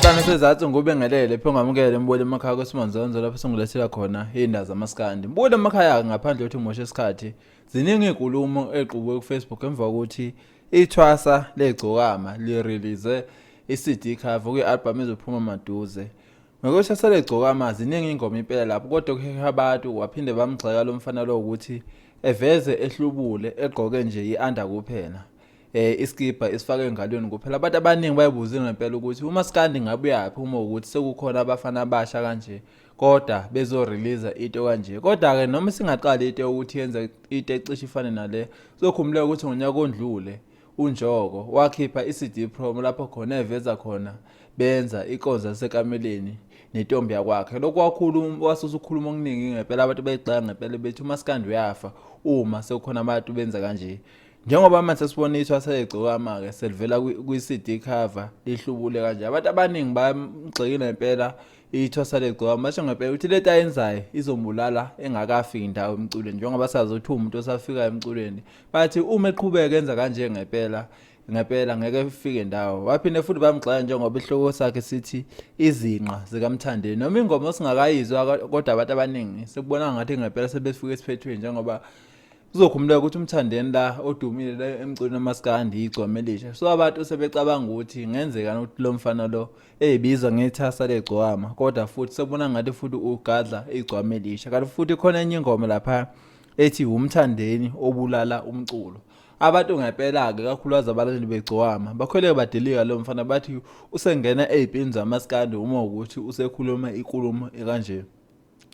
Xana sezathu ngobengelele pho ngamukele mbule emakhaya kweSimonzonzo lapho singulethela khona indaba zamaskandi. Mbule emakhaya ngaphandle ukuthi ngimoshe isikhathi. Ziningi inkulumo eqhubwe kuFacebook emva kokuthi ithwasa legcokama li-release i-CD cover kwi-album ezophuma maduze. Ngokushasa legcokama ziningi ingoma impela lapho kodwa kuheha abantu waphinde bamgxeka lo mfana lo ukuthi eveze ehlubule egqoke nje i-under kuphela. Iskipa isifake engalweni kuphela abantu abaningi bayibuzile ngempela ukuthi uMaskandi ngabe uyapi uma ukuthi sekukhona abafana abasha kanje kodwa bezo-release into kanje. Kodwa ke noma singaqali into ukuthi yenze into ecishe ifane nale sokhumbulela ukuthi ngonyaka ondlule uNjoko wakhipha i-CD promo lapho khona eveza khona benza inkonzo yasekameleni nentombi yakwakhe. Lokho kakhulu wasusa ukukhuluma okuningi ngempela abantu bayigxeka ngempela bethi uMaskandi uyafa uma sekukhona abantu benza kanje. Njengoba manje sesibona ithwasa legcokama ke selivela kwi-CD cover lihlubule kanje abantu abaningi bayamgxekile ngempela ithwasa legcokama basho ngempela ukuthi lento ayenzayo izombulala engakafiki indawo emculweni njengoba sazi ukuthi umuntu osafika emculweni bathi uma eqhubeka enza kanje ngempela ngeke efike indawo. Waphinde futhi bamgxeka njengoba ihloko sakhe sithi izinqa zikaMthandeni noma ingoma osingakayizwa kodwa abantu abaningi sekubona ngathi ngempela sebefika esiphethweni njengoba uzokhumbulela ukuthi uMthandeni la odumile emculweni wamaskandi igcome elisha. So abantu sebecabanga ukuthi ngenzeka ukuthi lo mfana lo ebizwa ngethasa legcokama kodwa futhi sekubona ngathi futhi ugadla igcome elisha. Kanti futhi khona enye ingoma lapha ethi uMthandeni obulala umculo. Abantu ngempela ke kakhulukazi abalandeli begcokama bakhwele badelika lo mfana bathi usengena ezipini zamaskandi uma ukuthi usekhuluma inkulumo ekanje.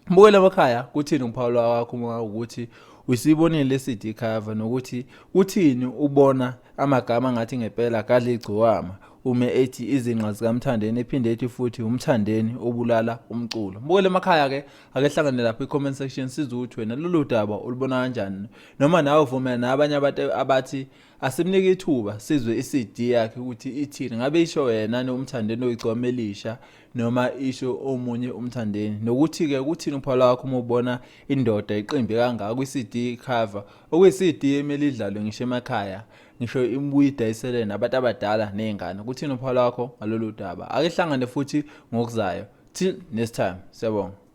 Mbukele emakhaya kuthini uMphawulo wakho uma ukuthi usibonile le-CD cover nokuthi uthini ubona amagama ngathi ngempela gadla igcokama ume ethi izinqa zikaMthandeni ephinde ethi futhi uMthandeni obulala umculo. Mbukele emakhaya ke ake hlangane lapha i-comment section sizwe ukuthi wena lolu daba ulibona kanjani noma nawe uvumela nabanye abantu abathi asimnike ithuba sizwe i-CD yakhe ukuthi ithini ngabe isho wena noMthandeni oyigcome elisha noma isho omunye uMthandeni nokuthi ke kuthini uPhawulo wakho uma ubona indoda iqimbi kangaka kwi-CD cover okuyi-CD emeli idlalwe ngisho emakhaya ngisho imbuyi idayisele nabantu abadala nezingane. Kuthini uPhawulo wakho ngalolu daba ake hlangane futhi ngokuzayo till next time. Siyabonga.